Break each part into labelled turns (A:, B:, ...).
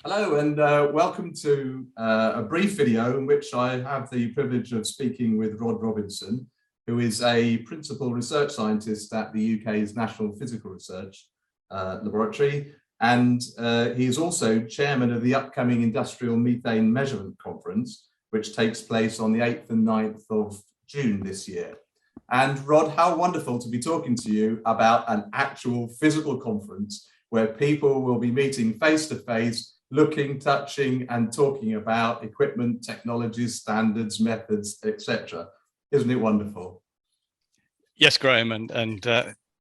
A: Hello and welcome to a brief video in which I have the privilege of speaking with Rod Robinson, who is a principal research scientist at the UK's National Physical Research Laboratory, and he is also chairman of the upcoming Industrial Methane Measurement Conference, which takes place on the 8th and 9th of June this year. And Rod, how wonderful to be talking to you about an actual physical conference where people will be meeting face to face, looking, touching, and talking about equipment, technologies, standards, methods, etc. Isn't it wonderful?
B: Yes, Graham, and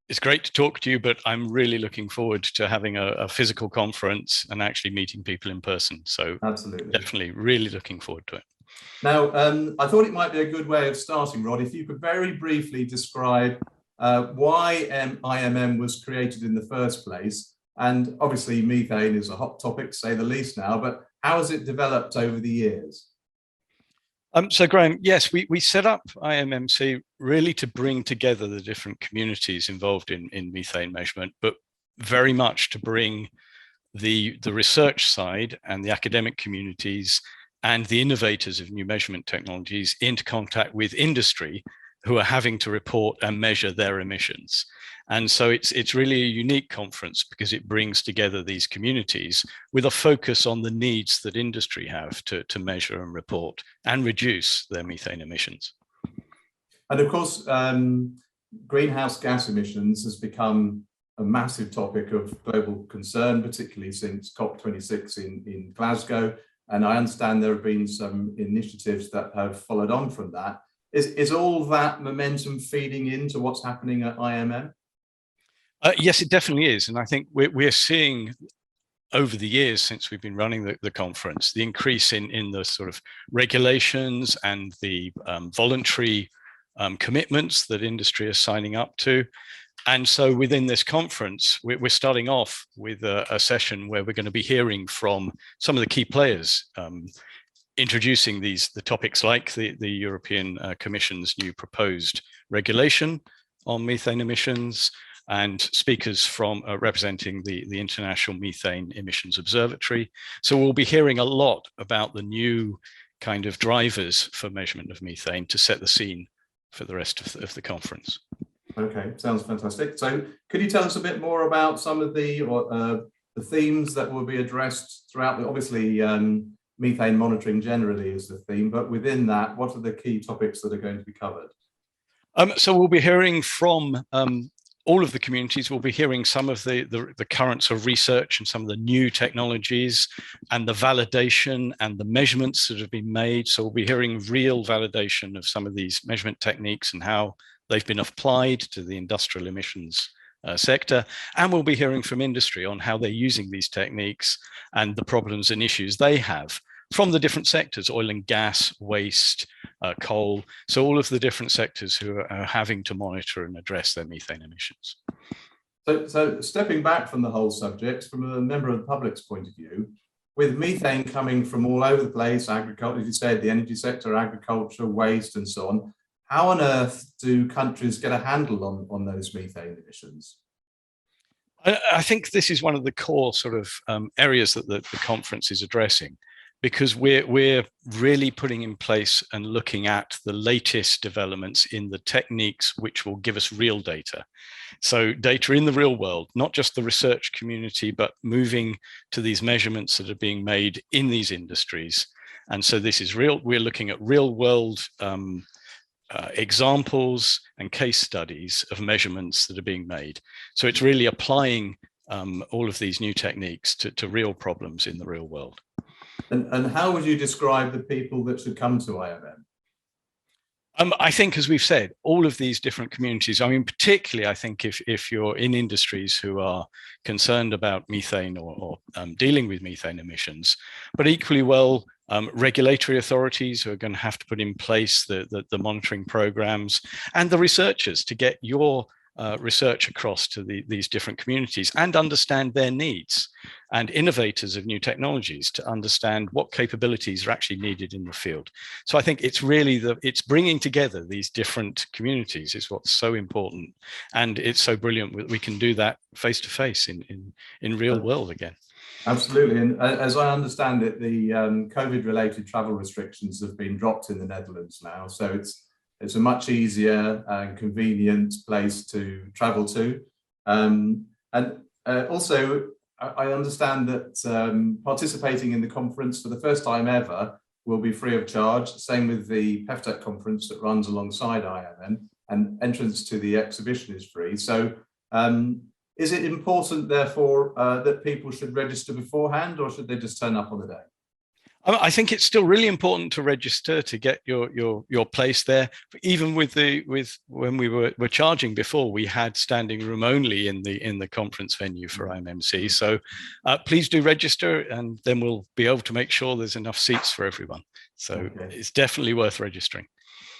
B: it's great to talk to you, but I'm really looking forward to having a physical conference and actually meeting people in person. So
A: absolutely,
B: definitely really looking forward to it.
A: Now, I thought it might be a good way of starting, Rod, if you could very briefly describe why IMM was created in the first place. And obviously methane is a hot topic, to say the least now, but how has it developed over the years?
B: So Graham, yes, we set up IMMC really to bring together the different communities involved in methane measurement, but very much to bring the research side and the academic communities and the innovators of new measurement technologies into contact with industry who are having to report and measure their emissions. And so it's really a unique conference because it brings together these communities with a focus on the needs that industry have to measure and report and reduce their methane emissions.
A: And of course, greenhouse gas emissions has become a massive topic of global concern, particularly since COP26 in Glasgow. And I understand there have been some initiatives that have followed on from that. Is all that momentum feeding into what's happening at IMM?
B: Yes, it definitely is. And I think we're seeing over the years since we've been running the conference, the increase in the sort of regulations and the voluntary commitments that industry is signing up to. And so within this conference, we're starting off with a session where we're going to be hearing from some of the key players, introducing the topics like the European Commission's new proposed regulation on methane emissions, and speakers from representing the International Methane Emissions Observatory. So we'll be hearing a lot about the new kind of drivers for measurement of methane to set the scene for the rest of the conference.
A: Okay, sounds fantastic. So could you tell us a bit more about some of the themes that will be addressed throughout obviously methane monitoring generally is the theme, but within that, what are the key topics that are going to be covered?
B: So we'll be hearing from all of the communities. We'll be hearing some of the current sort of research and some of the new technologies and the validation and the measurements that have been made. So we'll be hearing real validation of some of these measurement techniques and how they've been applied to the industrial emissions sector. And we'll be hearing from industry on how they're using these techniques and the problems and issues they have from the different sectors: oil and gas, waste, coal. So all of the different sectors who are having to monitor and address their methane emissions.
A: So stepping back from the whole subject, from a member of the public's point of view, with methane coming from all over the place, agriculture, as you said, the energy sector, agriculture, waste, and so on, how on earth do countries get a handle on those methane emissions?
B: I think this is one of the core sort of areas that the conference is addressing, because we're really putting in place and looking at the latest developments in the techniques which will give us real data. So data in the real world, not just the research community, but moving to these measurements that are being made in these industries. And so this is real. We're looking at real world examples and case studies of measurements that are being made. So it's really applying all of these new techniques to real problems in the real world.
A: And how would you describe the people that should come to IMM?
B: I think, as we've said, all of these different communities, I mean, particularly, I think if you're in industries who are concerned about methane or dealing with methane emissions, but equally well, regulatory authorities who are going to have to put in place the monitoring programs, and the researchers to get your research across to these different communities and understand their needs, and innovators of new technologies to understand what capabilities are actually needed in the field. So I think it's really it's bringing together these different communities is what's so important, and it's so brilliant we can do that face to face in real world again.
A: Absolutely. And as I understand it, the COVID-related travel restrictions have been dropped in the Netherlands now. So it's a much easier and convenient place to travel to. Also, I understand that participating in the conference for the first time ever will be free of charge. Same with the PEFTEC conference that runs alongside IMM, and entrance to the exhibition is free. So is it important, therefore, that people should register beforehand, or should they just turn up on the day?
B: I think it's still really important to register to get your place there. Even with when we were charging before, we had standing room only in the conference venue for IMMC. So please do register, and then we'll be able to make sure there's enough seats for everyone. So it's definitely worth registering.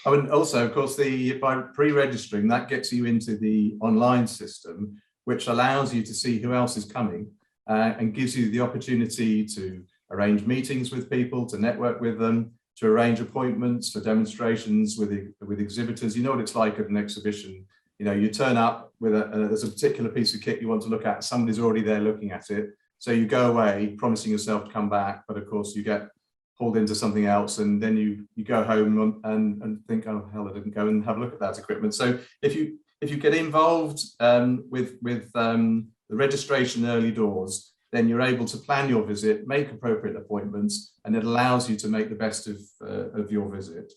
A: Oh, and also, of course, by pre-registering, that gets you into the online system, which allows you to see who else is coming and gives you the opportunity to arrange meetings with people, to network with them, to arrange appointments for demonstrations with exhibitors. You know what it's like at an exhibition. You know, you turn up with there's a particular piece of kit you want to look at, somebody's already there looking at it. So you go away promising yourself to come back, but of course you get pulled into something else, and then you go home and think, oh hell, I didn't go and have a look at that equipment. So if you get involved with the registration early doors, then you're able to plan your visit, make appropriate appointments, and it allows you to make the best of your visit.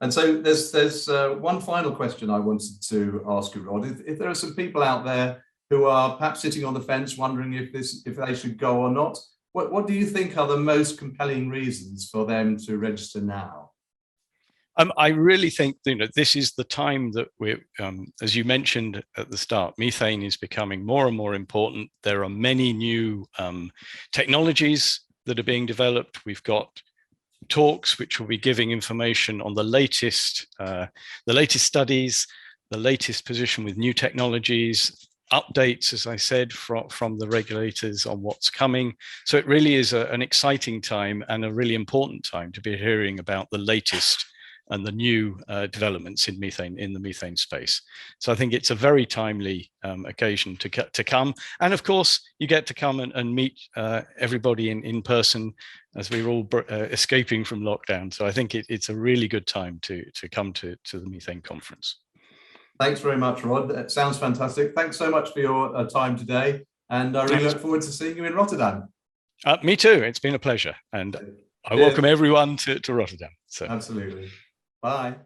A: And so there's one final question I wanted to ask you, Rod. If there are some people out there who are perhaps sitting on the fence wondering if they should go or not, what do you think are the most compelling reasons for them to register now?
B: I really think, this is the time that we're, as you mentioned at the start, methane is becoming more and more important. There are many new technologies that are being developed. We've got talks which will be giving information on the latest studies, the latest position with new technologies, updates, as I said, from the regulators on what's coming. So it really is an exciting time and a really important time to be hearing about the latest and the new developments in the methane space. So I think it's a very timely occasion to come. And of course, you get to come and meet everybody in person as we're all escaping from lockdown. So I think it's a really good time to come to the methane conference. Thanks
A: very much, Rod. That sounds fantastic. Thanks so much for your time today. And I really look forward to seeing you in Rotterdam.
B: Me too. It's been a pleasure. And I welcome everyone to Rotterdam. So.
A: Absolutely. Bye.